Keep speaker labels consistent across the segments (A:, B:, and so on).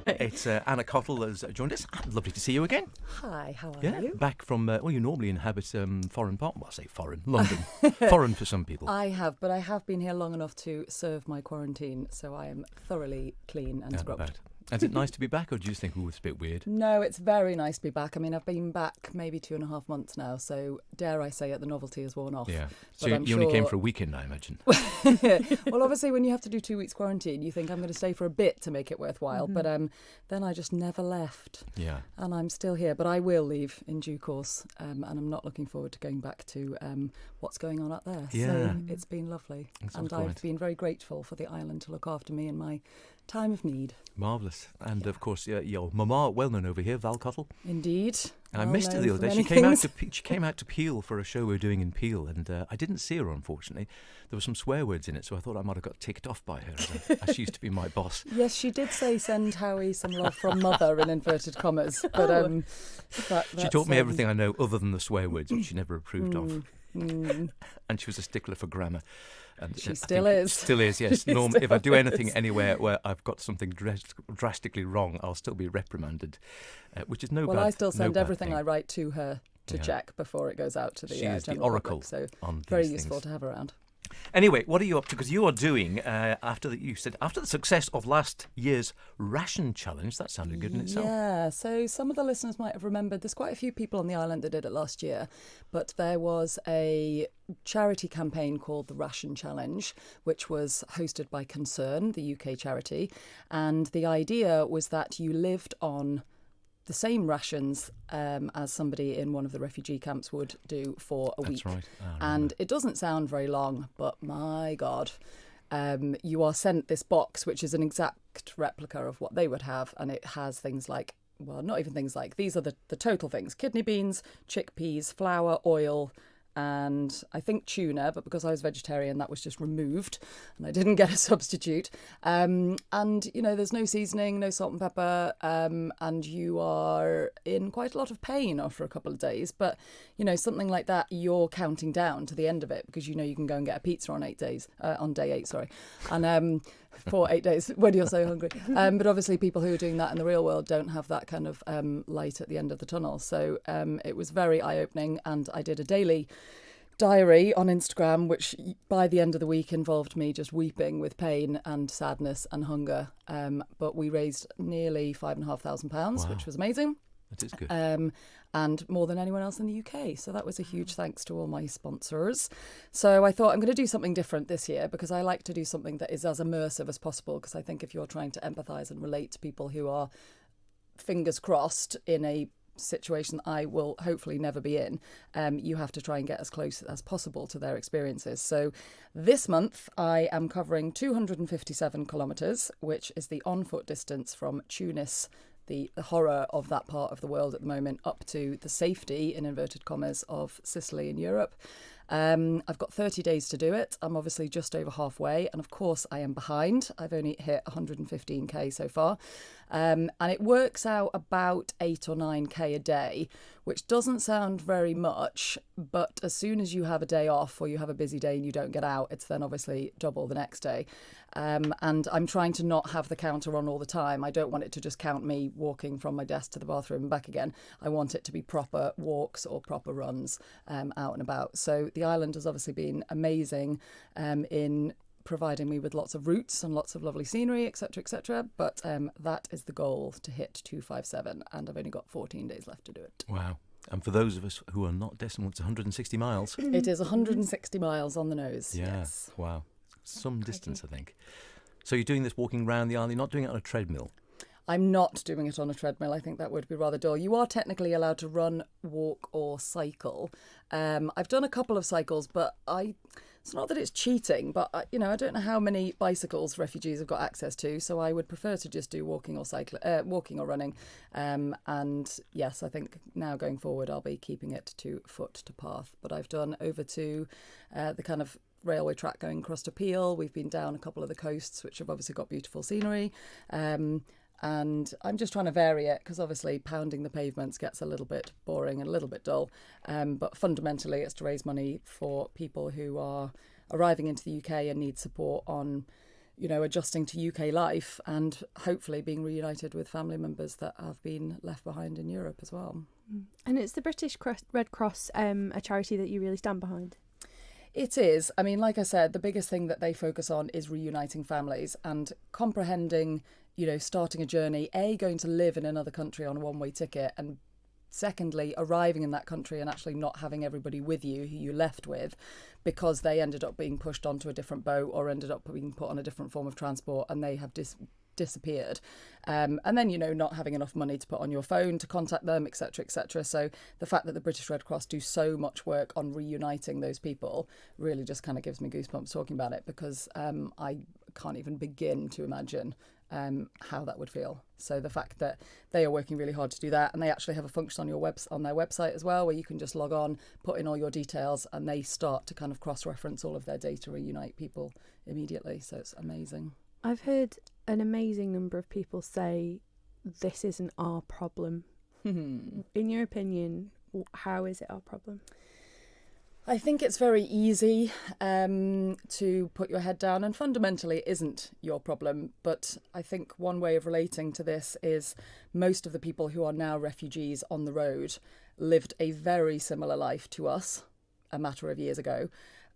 A: It's Anna Cottle has joined us. Lovely to see you again.
B: Hi, how are you?
A: Back from, you normally inhabit foreign part. Well, I say foreign, London. Foreign for some people.
B: I have, but I have been here long enough to serve my quarantine, so I am thoroughly clean and scrubbed.
A: Is it nice to be back, or do you think, it's a bit weird?
B: No, it's very nice to be back. I mean, I've been back maybe 2.5 months now, so dare I say it, the novelty has worn off.
A: Yeah. So
B: But
A: you only came for a weekend, I imagine.
B: Well, obviously, when you have to do 2 weeks quarantine, you think I'm going to stay for a bit to make it worthwhile. But then I just never left.
A: Yeah.
B: And I'm still here, but I will leave in due course. And I'm not looking forward to going back to what's going on up there.
A: Yeah.
B: So it's been lovely.
A: Sounds
B: And I've
A: great.
B: been very grateful for the island to look after me in my time of need.
A: Marvellous. And, of course, your mama, well known over here, Val Cottle.
B: Indeed.
A: I missed her the other day. She came out to Peel for a show we were doing in Peel, and I didn't see her, unfortunately. There were some swear words in it, so I thought I might have got ticked off by her, as she used to be my boss.
B: Yes, she did say send Howie some love from mother in inverted commas. But
A: she taught me everything I know other than the swear words, which she never approved of.
B: Mm.
A: And she was a stickler for grammar. And
B: She still is.
A: Still is, yes. If I do anything anywhere where I've got something drastically wrong, I'll still be reprimanded, which is no bad thing.
B: Well, I still send everything I write to her to check before it goes out to the
A: She is the
B: general
A: oracle
B: public, so
A: on
B: very
A: these
B: useful
A: things.
B: to have around.
A: Anyway, what are you up to? Because you are doing, after the success of last year's ration challenge, that sounded good in itself.
B: Yeah, so some of the listeners might have remembered there's quite a few people on the island that did it last year, but there was a charity campaign called the Ration Challenge, which was hosted by Concern, the UK charity, and the idea was that you lived on the same rations as somebody in one of the refugee camps would do for a week.
A: That's right.
B: And it doesn't sound very long, but my God, you are sent this box, which is an exact replica of what they would have. And it has things like, well, not even things like, these are the total things: kidney beans, chickpeas, flour, oil, and I think tuna, but because I was vegetarian, that was just removed and I didn't get a substitute. And, there's no seasoning, no salt and pepper, and you are in quite a lot of pain after a couple of days. But, something like that, you're counting down to the end of it because you can go and get a pizza on day 8, sorry. And for 8 days when you're so hungry. But obviously people who are doing that in the real world don't have that kind of light at the end of the tunnel. So it was very eye-opening, and I did a daily diary on Instagram, which by the end of the week involved me just weeping with pain and sadness and hunger. But we raised nearly £5,500,
A: Wow.
B: which was amazing.
A: That is good.
B: And more than anyone else in the UK. So that was a huge thanks to all my sponsors. So I thought I'm going to do something different this year because I like to do something that is as immersive as possible, because I think if you're trying to empathise and relate to people who are, fingers crossed, in a situation I will hopefully never be in, you have to try and get as close as possible to their experiences. So this month I am covering 257 kilometres, which is the on-foot distance from Tunis, the horror of that part of the world at the moment, up to the safety, in inverted commas, of Sicily in Europe. I've got 30 days to do it. I'm obviously just over halfway, and of course I am behind. I've only hit 115k so far, and it works out about 8 or 9k a day, which doesn't sound very much, but as soon as you have a day off or you have a busy day and you don't get out, it's then obviously double the next day. And I'm trying to not have the counter on all the time. I don't want it to just count me walking from my desk to the bathroom and back again. I want it to be proper walks or proper runs out and about. So the island has obviously been amazing in providing me with lots of routes and lots of lovely scenery, etc., etc. But that is the goal, to hit 257, and I've only got 14 days left to do it.
A: Wow. And for those of us who are not decimal, it's 160 miles.
B: It is 160 miles on the nose.
A: Yeah.
B: Yes.
A: Wow. Some distance, I think. So you're doing this walking around the island, you're not doing it on a treadmill?
B: I'm not doing it on a treadmill. I think that would be rather dull. You are technically allowed to run, walk or cycle. I've done a couple of cycles, but it's not that it's cheating, but I don't know how many bicycles refugees have got access to, so I would prefer to just do walking or running. And yes, I think now going forward I'll be keeping it to foot to path. But I've done over to the kind of railway track going across to Peel. We've been down a couple of the coasts, which have obviously got beautiful scenery. And I'm just trying to vary it because obviously pounding the pavements gets a little bit boring and a little bit dull. But fundamentally it's to raise money for people who are arriving into the UK and need support on adjusting to UK life and hopefully being reunited with family members that have been left behind in Europe as well.
C: And it's the British Red Cross, a charity that you really stand behind.
B: It is. I mean, like I said, the biggest thing that they focus on is reuniting families and comprehending, starting a journey, going to live in another country on a one-way ticket, and secondly, arriving in that country and actually not having everybody with you who you left with because they ended up being pushed onto a different boat or ended up being put on a different form of transport and they have disappeared. And then, not having enough money to put on your phone to contact them, etc., etc. So the fact that the British Red Cross do so much work on reuniting those people really just kind of gives me goosebumps talking about it, because I can't even begin to imagine how that would feel. So the fact that they are working really hard to do that, and they actually have a function on their website as well, where you can just log on, put in all your details, and they start to kind of cross-reference all of their data, reunite people immediately. So it's amazing.
C: I've heard an amazing number of people say this isn't our problem. In your opinion, how is it our problem?
B: I think it's very easy to put your head down, and fundamentally it isn't your problem. But I think one way of relating to this is most of the people who are now refugees on the road lived a very similar life to us a matter of years ago.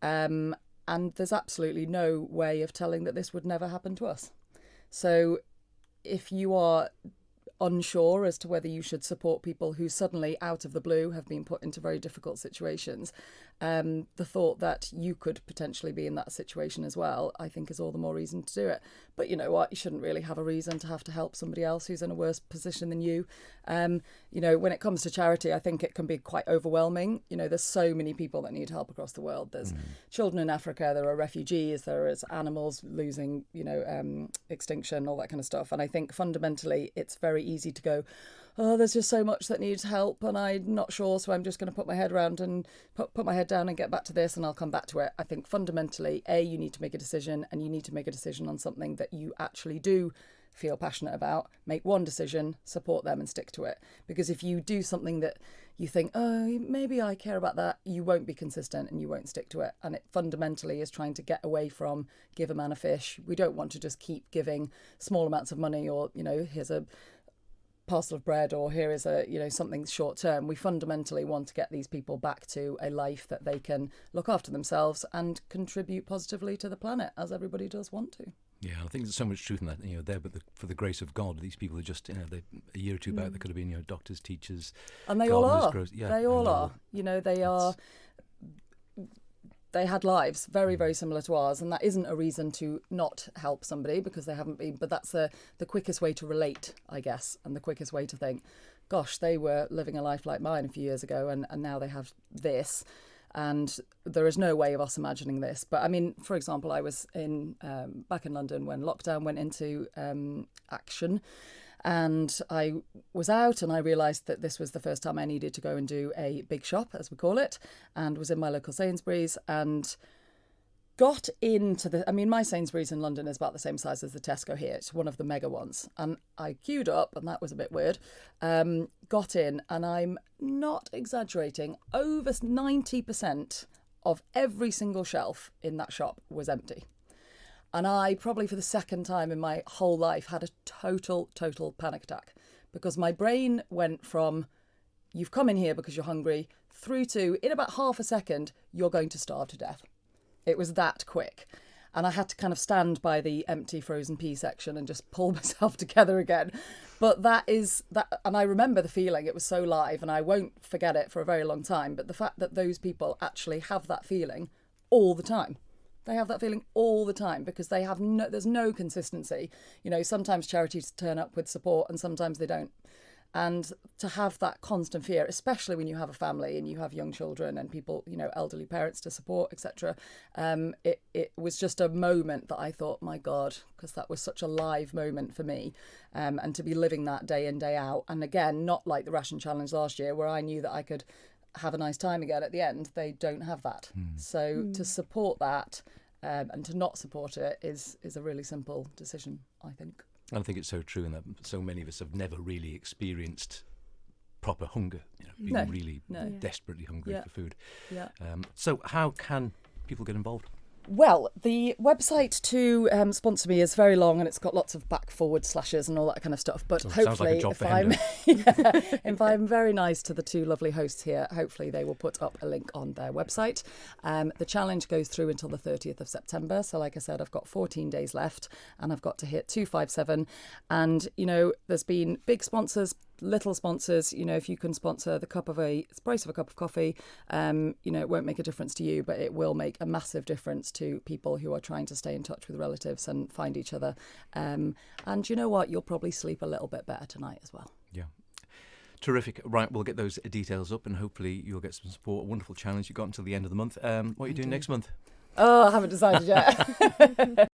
B: And there's absolutely no way of telling that this would never happen to us. So if you are unsure as to whether you should support people who suddenly, out of the blue, have been put into very difficult situations, the thought that you could potentially be in that situation as well, I think is all the more reason to do it. But you know what? You shouldn't really have a reason to help somebody else who's in a worse position than you. When it comes to charity, I think it can be quite overwhelming. There's so many people that need help across the world. There's children in Africa, there are refugees, there is animals losing, extinction, all that kind of stuff. And I think fundamentally it's very easy to go, oh, there's just so much that needs help and I'm not sure, so I'm just going to put my head around and put my head down and get back to this and I'll come back to it. I think fundamentally, you need to make a decision, and you need to make a decision on something that you actually do feel passionate about. Make one decision, support them and stick to it. Because if you do something that you think, oh, maybe I care about that, you won't be consistent and you won't stick to it. And it fundamentally is trying to get away from give a man a fish. We don't want to just keep giving small amounts of money, or, here's a parcel of bread, or here is something short term. We fundamentally want to get these people back to a life that they can look after themselves and contribute positively to the planet, as everybody does want to.
A: Yeah, I think there's so much truth in that. There, but for the grace of God, these people are just, a year or two back, they could have been, doctors, teachers,
B: and they all are.
A: Yeah,
B: they all are. They are. They had lives very, very similar to ours, and that isn't a reason to not help somebody because they haven't been. But that's the quickest way to relate, I guess, and the quickest way to think, gosh, they were living a life like mine a few years ago, and now they have this. And there is no way of us imagining this. But I mean, for example, I was back in London when lockdown went into action. And I was out and I realised that this was the first time I needed to go and do a big shop, as we call it, and was in my local Sainsbury's and got into my Sainsbury's in London is about the same size as the Tesco here. It's one of the mega ones. And I queued up, and that was a bit weird. Got in, and I'm not exaggerating, over 90% of every single shelf in that shop was empty. And I, probably for the second time in my whole life, had a total panic attack, because my brain went from, you've come in here because you're hungry, through to, in about half a second, you're going to starve to death. It was that quick. And I had to kind of stand by the empty frozen pea section and just pull myself together again. But that, and I remember the feeling, it was so live, and I won't forget it for a very long time. But the fact that those people actually have that feeling all the time. They have that feeling all the time because they have there's no consistency. Sometimes charities turn up with support and sometimes they don't. And to have that constant fear, especially when you have a family and you have young children and people, elderly parents to support, etc. It was just a moment that I thought, my God, because that was such a live moment for me. And to be living that day in, day out. And again, not like the ration challenge last year where I knew that I could have a nice time again at the end. They don't have that. So to support that and to not support it is a really simple decision, I think.
A: And I think it's so true in that so many of us have never really experienced proper hunger, being desperately hungry for food.
B: Yeah.
A: So how can people get involved?
B: Well, the website to sponsor me is very long, and it's got lots of back/forward slashes and all that kind of stuff. But
A: sounds like a
B: hopefully,
A: job
B: if
A: for
B: I'm
A: Hendo.
B: if I'm very nice to the two lovely hosts here, hopefully they will put up a link on their website. The challenge goes through until the 30th of September. So, like I said, I've got 14 days left, and I've got to hit 257. And there's been big sponsors, little sponsors. If you can sponsor the price of a cup of coffee, it won't make a difference to you, but it will make a massive difference to people who are trying to stay in touch with relatives and find each other. And you know what? You'll probably sleep a little bit better tonight as well.
A: Yeah. Terrific. Right, we'll get those details up and hopefully you'll get some support. A wonderful challenge. You've got until the end of the month. What are you doing next month?
B: Oh, I haven't decided yet.